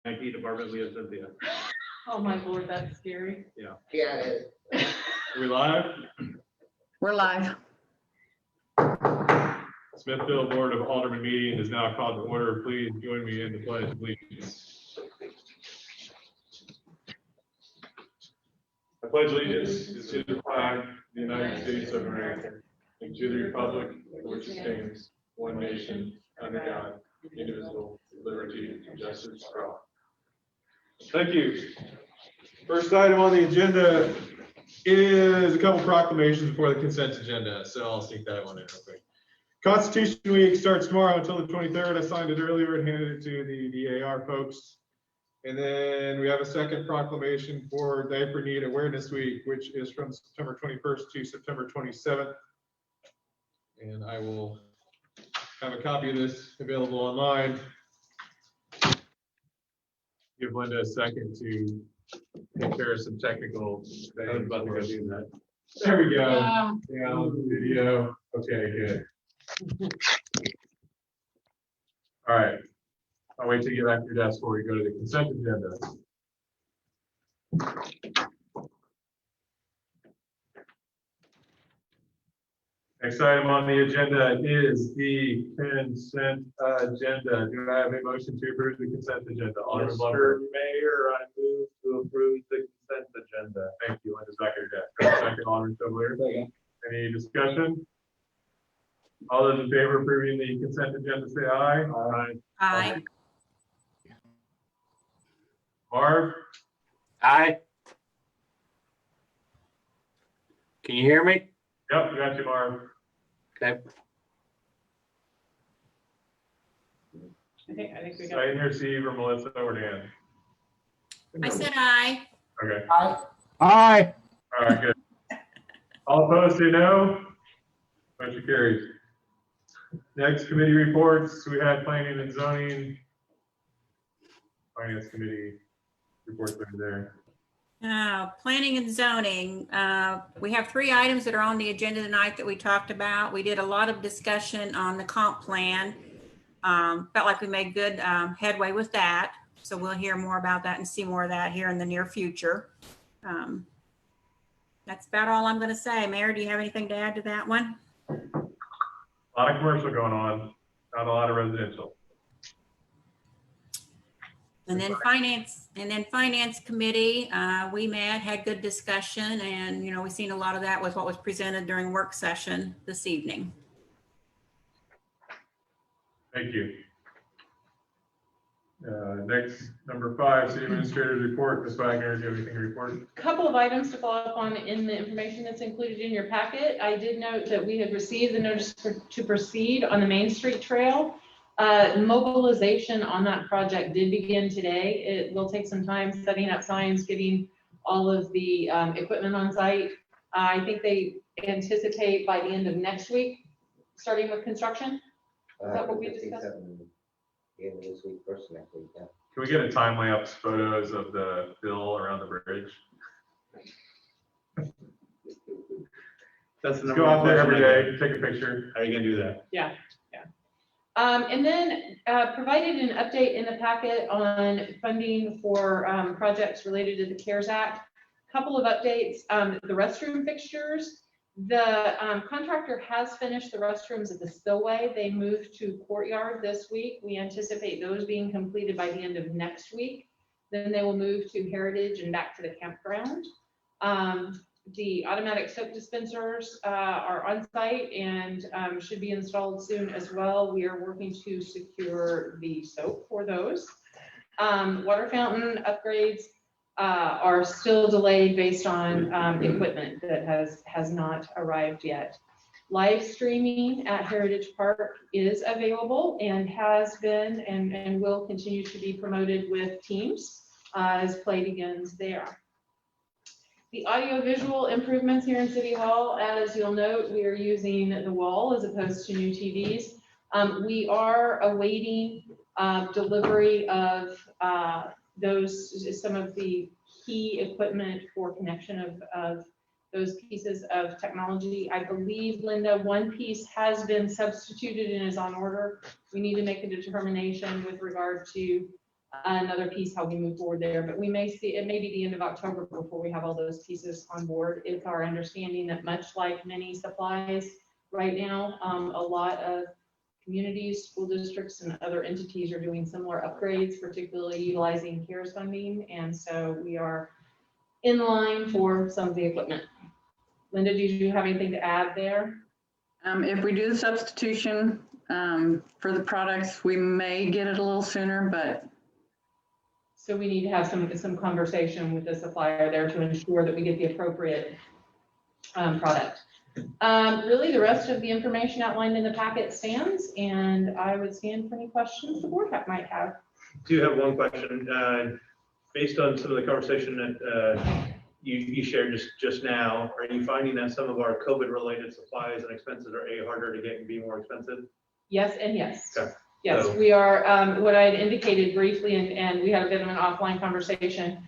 IT department, Leah Cynthia. Oh my Lord, that's scary. Yeah. Yeah, it is. Are we live? We're live. Smithfield Board of Alderman meeting is now called to order. Please join me in the pledge of allegiance. I pledge allegiance to the flag of the United States of America and to the republic for which it stands, one nation, under God, indivisible, with liberty and justice for all. Thank you. First item on the agenda is a couple proclamations before the consent agenda, so I'll sneak that one in real quick. Constitution Week starts tomorrow until the 23rd. I signed it earlier and handed it to the DAR folks. And then we have a second proclamation for Diaper Need Awareness Week, which is from September 21st to September 27th. And I will have a copy of this available online. Give Linda a second to take care of some technical things. I was about to go do that. There we go. Yeah, video. Okay, good. All right. I'll wait till you get back to your desk before we go to the consent agenda. Next item on the agenda is the consent agenda. Do I have a motion to approve the consent agenda? Alderman Blumberg. Mayor, I move to approve the consent agenda. Thank you. Linda's back at your desk. Second, Alderman Chevalier. Any discussion? All those in favor of approving the consent agenda, say aye. Aye. Aye. Marv? Aye. Can you hear me? Yep, got you, Marv. Okay. I think we I got. didn't hear Steve or Melissa or Dan. I said aye. Okay. Aye. All right, good. All opposed, say no. Motion carries. Next committee reports, we had planning and zoning. Finance committee reports over there. Planning and zoning. We have 3 items that are on the agenda tonight that we talked about. We did a lot of discussion on the comp plan. Felt like we made good headway with that. So we'll hear more about that and see more of that here in the near future. That's about all I'm going to say. Mayor, do you have anything to add to that one? A lot of commercial going on, not a lot of residential. And then finance committee, we met, had good discussion, and we've seen a lot of that with what was presented during work session this evening. Thank you. Next, number 5, city administrator's report. Ms. Wagner, do you have anything to report? Couple of items to follow up on in the information that's included in your packet. I did note that we had received the notice to proceed on the Main Street Trail. Mobilization on that project did begin today. It will take some time setting up signs, getting all of the equipment on site. I think they anticipate by the end of next week, starting with construction. Is that what we discussed? The end of this week, first next week, yeah. Can we get a time lapse photos of the fill around the bridge? That's the Let's go out there every day, take a picture. How are you gonna do that? Yeah. And then provided an update in the packet on funding for projects related to the CARES Act. Couple of updates, the restroom fixtures. The contractor has finished the restrooms at the spillway. They moved to courtyard this week. We anticipate those being completed by the end of next week. Then they will move to Heritage and back to the campground. The automatic soap dispensers are on site and should be installed soon as well. We are working to secure the soap for those. Water fountain upgrades are still delayed based on equipment that has not arrived yet. Live streaming at Heritage Park is available and has been and will continue to be promoted with Teams as play begins there. The audio-visual improvements here in City Hall, as you'll note, we are using the wall as opposed to new TVs. We are awaiting delivery of some of the key equipment for connection of those pieces of technology. I believe, Linda, one piece has been substituted and is on order. We need to make a determination with regard to another piece how we move forward there, but we may see, it may be the end of October before we have all those pieces on board. It's our understanding that much like many supplies right now, a lot of communities, school districts, and other entities are doing similar upgrades, particularly utilizing CARES funding, and so we are in line for some of the equipment. Linda, did you have anything to add there? If we do the substitution for the products, we may get it a little sooner, but So we need to have some conversation with the supplier there to ensure that we get the appropriate product. Really, the rest of the information outlined in the packet stands, and I would stand for any questions the board might have. Do have one question, based on some of the conversation that you shared just now, are you finding that some of our COVID-related supplies and expenses are harder to get and be more expensive? Yes and yes. Okay. Yes, So- we are, what I had indicated briefly, and we had a bit of an offline conversation,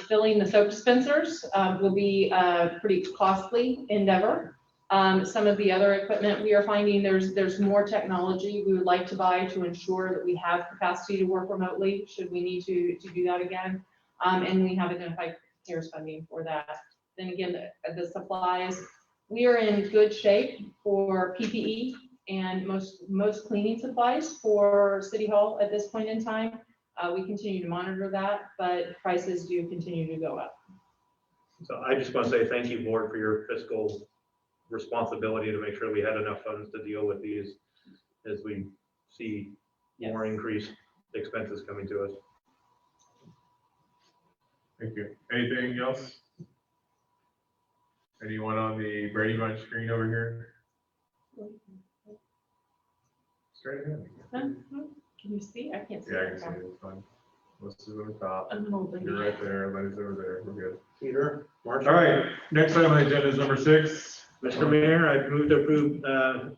filling the soap dispensers will be a pretty costly endeavor. Some of the other equipment, we are finding there's more technology we would like to buy to ensure that we have capacity to work remotely, should we need to do that again. And we have identified CARES funding for that. Then again, the supplies, we are in good shape for PPE and most cleaning supplies for City Hall at this point in time. We continue to monitor that, but prices do continue to go up. So I just want to say thank you, board, for your fiscal responsibility to make sure we had enough funds to deal with these as we see more increased expenses coming to us. Thank you. Anything else? Anyone on the Brady Bunch screen over here? Straight ahead. Can you see? I can't see. Yeah, I can see it. It's fine. Let's do it on the top. I'm an old lady. You're right there. Everybody's over there. We're good. Peter, Marshall. All right. Next item on the agenda is number 6. Mr. Mayor, I move to approve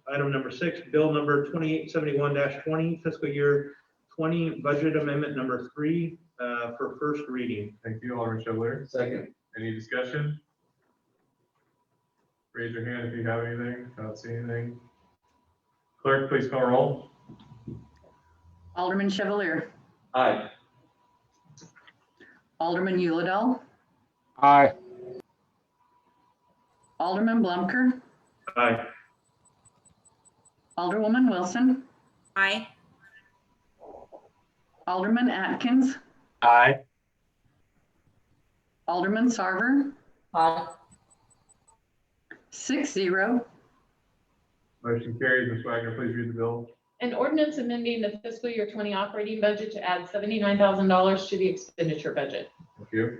item number 6, bill number 2871-20, fiscal year 20, budget amendment number 3 for first reading. Thank you, Alderman Chevalier. Second. Any discussion? Raise your hand if you have anything. I don't see anything. Clerk, please call roll. Alderman Chevalier, Aye. Alderman Uladell, Aye. Alderman Blumker, Aye. Alderwoman Wilson, Aye. Alderman Atkins, Aye. Alderman Sarver. Aye. 6-0. Motion carries. Ms. Wagner, please read the bill. An ordinance amending the fiscal year 20 operating budget to add $79,000 to the expenditure budget. Thank you.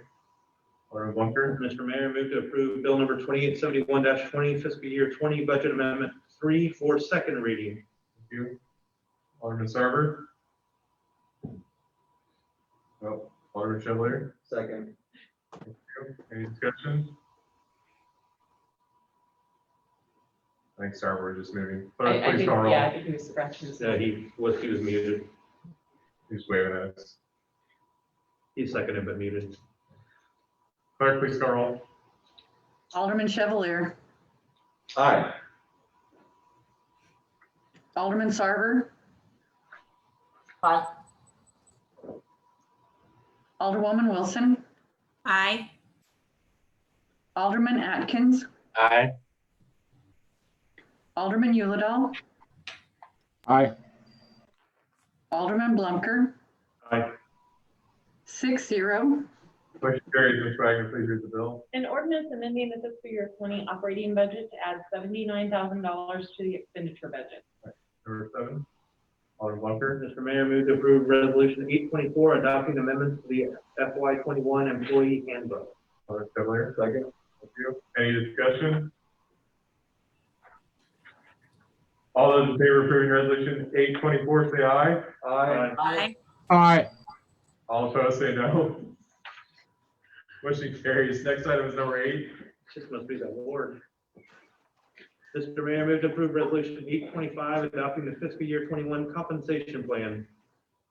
Alderman Blunker. Mr. Mayor, I move to approve bill number 2871-20, fiscal year 20, budget amendment 3 for second reading. Thank you. Alderman Sarver. Oh, Alderman Chevalier. Second. Thank you. Any discussion? I think Sarver was just moving. Clerk, I please think, call roll. yeah, I think he was scratching his head. He was muted. He's waving at us. He's seconded but muted. Clerk, please call roll. Alderman Chevalier, Aye. Alderman Sarver. Aye. Alderwoman Wilson, Aye. Alderman Atkins, Aye. Alderman Uladell, Aye. Alderman Blumker. Aye. 6-0. Motion carries. Ms. Wagner, please read the bill. An ordinance amending the fiscal year 20 operating budget to add $79,000 to the expenditure budget. Number 7. Alderman Blunker. Mr. Mayor, I move to approve resolution 824, adopting amendments to the FY21 employee handbook. Alderman Chevalier. Second. Thank you. Any discussion? All those in favor of approving resolution 824, say aye. Aye. Aye. Aye. All opposed, say no. Motion carries. Next item is number 8. This must be that ward. Mr. Mayor, I move to approve resolution 825, adopting the fiscal year 21 compensation plan.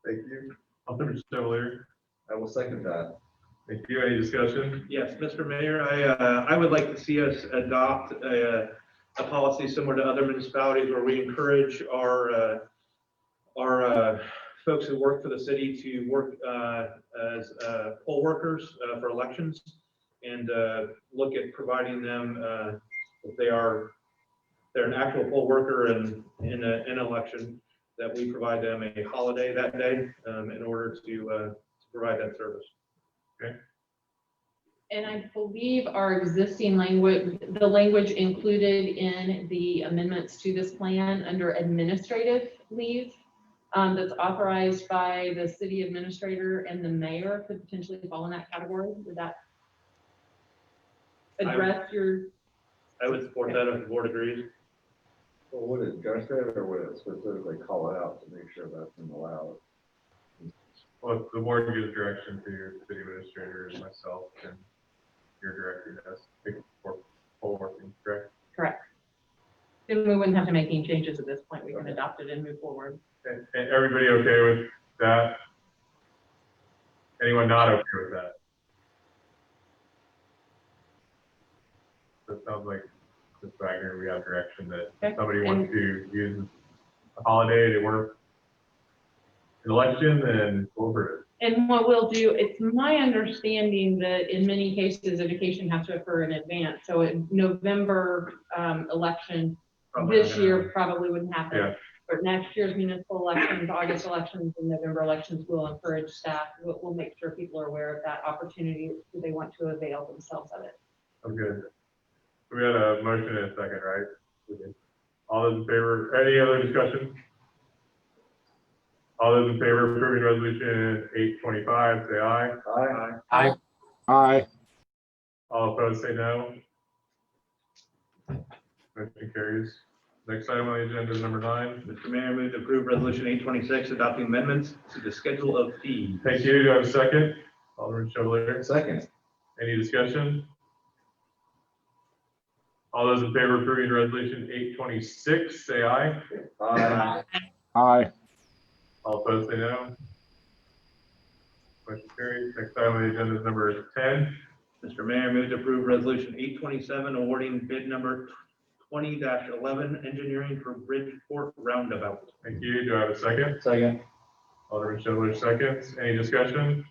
Thank you. Alderman Chevalier. I will second that. Thank you. Any discussion? Yes, Mr. Mayor, I would like to see us adopt a policy similar to other municipalities where we encourage our folks who work for the city to work as poll workers for elections, and look at providing them, if they're an actual poll worker in an election, that we provide them a holiday that day in order to provide that service. And I believe our existing language, the language included in the amendments to this plan under administrative leave, that's authorized by the city administrator and the mayor could potentially fall in that category. Would that address your? I would support that if the board agrees. Well, would it address that, or would it specifically call it out to make sure that's allowed? Well, the board gives direction to your city administrator and myself, and your director does, for poll working, correct? Correct. Then we wouldn't have to make any changes at this point. We can adopt it and move forward. And everybody okay with that? Anyone not okay with that? That sounds like Ms. Wagner, we have direction that Okay. somebody wants to use a holiday to work an election, then go over it. And what we'll do, it's my understanding that in many cases, education has to occur in advance. So in November election Probably this not gonna year happen. probably wouldn't happen. Yeah. But next year's municipal elections, August elections, and November elections will encourage staff. We'll make sure people are aware of that opportunity if they want to avail themselves of it. I'm good. We had a motion and a second, right? All those in favor, any other discussion? All those in favor of approving resolution 825, say aye. Aye. Aye. All opposed, say no. Motion carries. Next item on the agenda is number 9. Mr. Mayor, I move to approve resolution 826, adopting amendments to the schedule of fees. Thank you. Do I have a second? Alderman Chevalier. Second. Any discussion? All those in favor of approving resolution 826, say aye. Aye. Aye. All opposed, say no. Motion carries. Next item on the agenda is number 10. Mr. Mayor, I move to approve resolution 827, awarding bid number 20-11, engineering for Bridgeport Roundabout. Thank you. Do I have a second? Second. Alderman Chevalier seconds. Any discussion?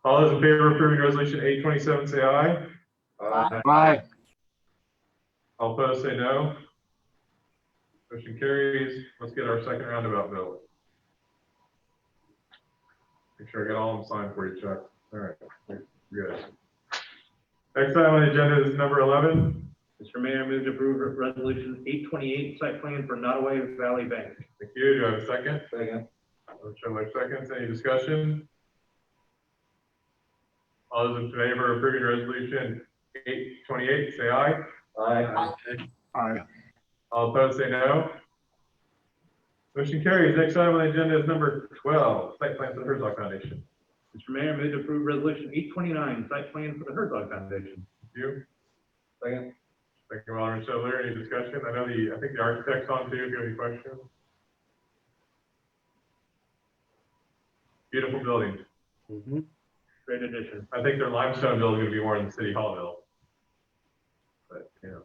All those in favor of approving resolution 827, say aye. Aye. Aye. All opposed, say no. Motion carries. Let's get our second roundabout bill. Make sure I got all of them signed for you, Chuck. All right, good. Next item on the agenda is number 11. Mr. Mayor, I move to approve resolution 828, site plan for Nottaway Valley Bank. Thank you. Do I have a second? Second. Alderman Chevalier seconds. Any discussion? All those in favor of approving resolution 828, say aye. Aye. Aye. All opposed, say no. Motion carries. Next item on the agenda is number 12, site plan for the Herzog Foundation. Mr. Mayor, I move to approve resolution 829, site plan for the Herzog Foundation. Thank you. Second. Thank you, Alderman Chevalier. Any discussion? I think the architect's on too, if you have any questions. Beautiful building. Great addition. I think their limestone building is going to be more in the City Hall bill. But, you know.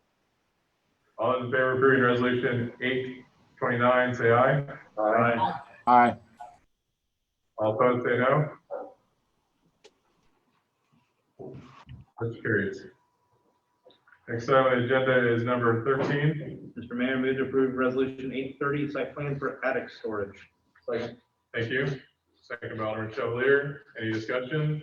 All those in favor of approving resolution 829, say aye. Aye. Aye. All opposed, say no. Motion carries. Next item on the agenda is number 13. Mr. Mayor, I move to approve resolution 830, site plan for attic storage. Second. Thank you. Second by Alderman Chevalier. Any discussion?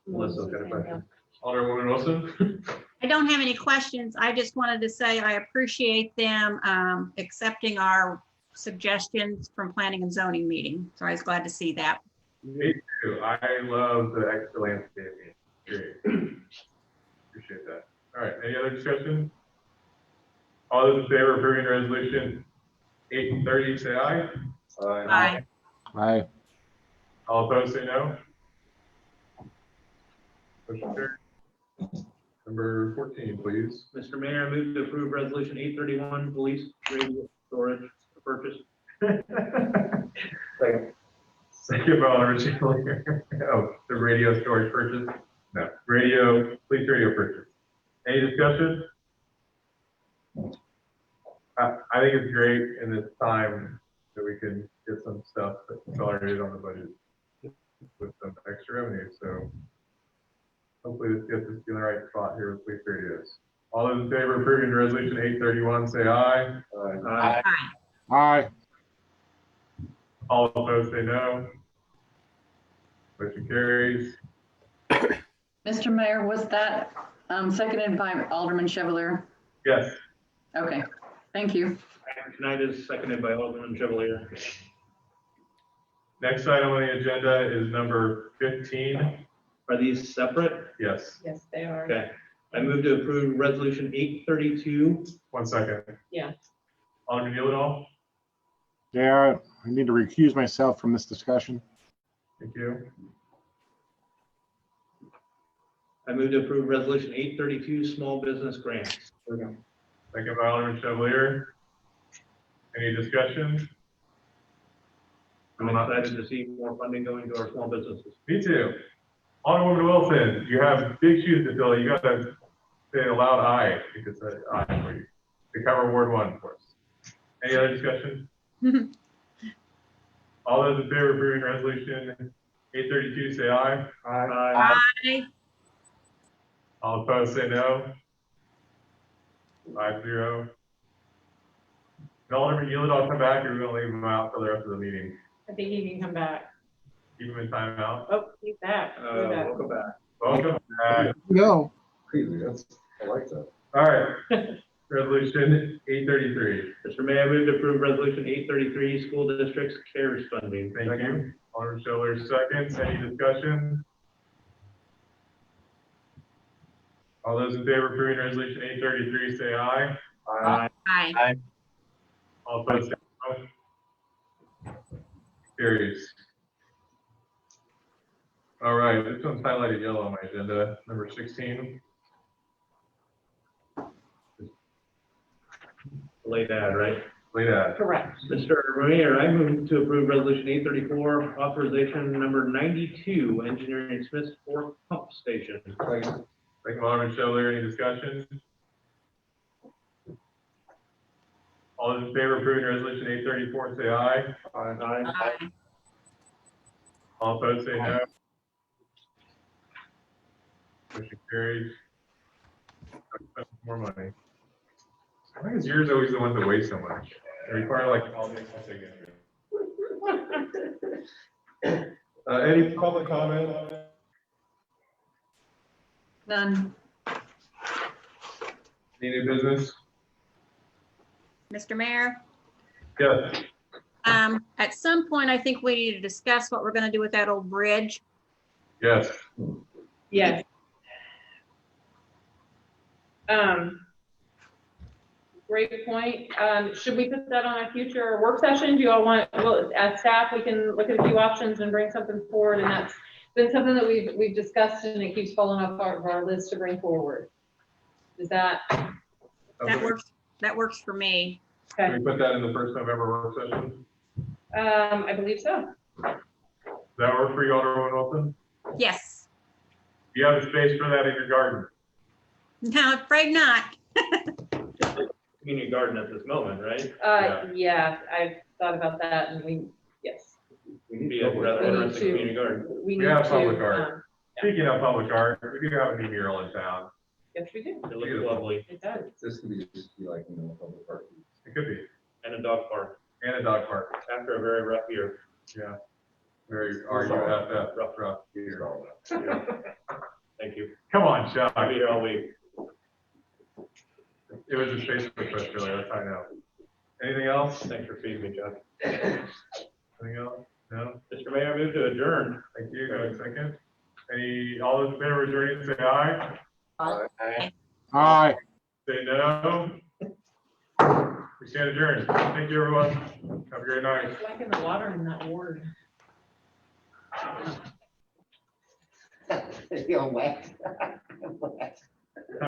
Melissa's got a question. Alderwoman Wilson? I don't have any questions. I just wanted to say I appreciate them accepting our suggestions from planning and zoning meeting. So I was glad to see that. Me too. I love the extra landscaping. Great. Appreciate that. All right, any other discussion? All those in favor of approving resolution 830, say aye. Aye. Aye. All opposed, say no. Motion carries. Number 14, please. Mr. Mayor, I move to approve resolution 831, police radio storage for purchase. Second. Second by Alderman Chevalier. Oh, the radio storage purchase? No, police radio purchase. Any discussion? I think it's great in this time that we can get some stuff accelerated on the budget with some extra revenue, so hopefully this gets us in the right spot here with Police Radios. All those in favor of approving resolution 831, say aye. Aye. Aye. All opposed, say no. Motion carries. Mr. Mayor, was that seconded by Alderman Chevalier? Yes, Okay, thank you. Tonight is seconded by Alderman Chevalier. next item on the agenda is number 15. Are these separate? Yes, Yes, they are. Okay. I move to approve resolution 832. 1 second. Yeah. Alderman Yulidol, Yeah, I need to recuse myself from this discussion. thank you. I move to approve resolution 832, small business grants. Second by Alderman Chevalier. Any discussion? I'm excited to see more funding going to our small businesses. Me too. Alderwoman Wilson, you have big shoes to fill. You gotta say a loud aye, because aye for you, to cover Ward 1 for us. Any other discussion? All those in favor of approving resolution 832, say aye. Aye. Aye. All opposed, say no. 5-0. Alderman Yulidol, come back, or we're gonna leave him out for the rest of the meeting. I think he can come back. Keep him in timeout. Oh, he's back. He's back. Welcome back. Welcome back. No. Crazy, I like that. All right, resolution 833. Mr. Mayor, I move to approve resolution 833, school districts CARES funding. Thank you. Alderman Schiller, seconds. Any discussion? All those in favor of approving resolution 833, say aye. Aye. All opposed, say no. Carries. All right, this one's highlighted yellow on my agenda, number 16. Late ad, right? Late ad. Correct. Mr. Mayor, I move to approve resolution 834, authorization number 92, engineering Smith's fourth pump station. Thank you, Alderman Schiller. Any discussion? All those in favor of approving resolution 834, say aye. Aye. All opposed, say no. Motion carries. More money. I think yours always the ones that weigh so much. They require like all these. Any public comment? None. Any new business? Mr. Mayor, Yes. at some point, I think we need to discuss what we're gonna do with that old bridge. Yes. Yes. Great point. Should we put that on a future work session? Do you all want, well, as staff, we can look at a few options and bring something forward, and that's been something that we've discussed, and it keeps falling off our list to bring forward. Is that? That works for me. Can Okay. we put that in the first November work session? I believe so. Does that work for you, Alderman Wilson? Yes. Do you have the space for that in your garden? No, afraid not. Community garden at this moment, right? Yeah, I've thought about that, and yes. We need to rather We need interesting to- community garden. We We need have to, public art. Speaking of public art, we do have a new mural in town. yes, we do. It looks lovely. It does. This could be just be like, public park. It could be. And a dog park And a dog park. after a very rough year. Yeah. Very RUFF, rough year. Yeah. Thank you. Come on, Chuck. I'll be here all week. It was a Facebook post earlier, that's how I know. Anything else? Thanks for feeding me, Chuck. Anything else? No? Mr. Mayor, I move to adjourn. Thank you. Go a second. All those in favor of adjourning, say aye. Aye. Say no. We stand adjourned. Thank you, everyone. Have a great night. It's like in the water in that ward. You're wet.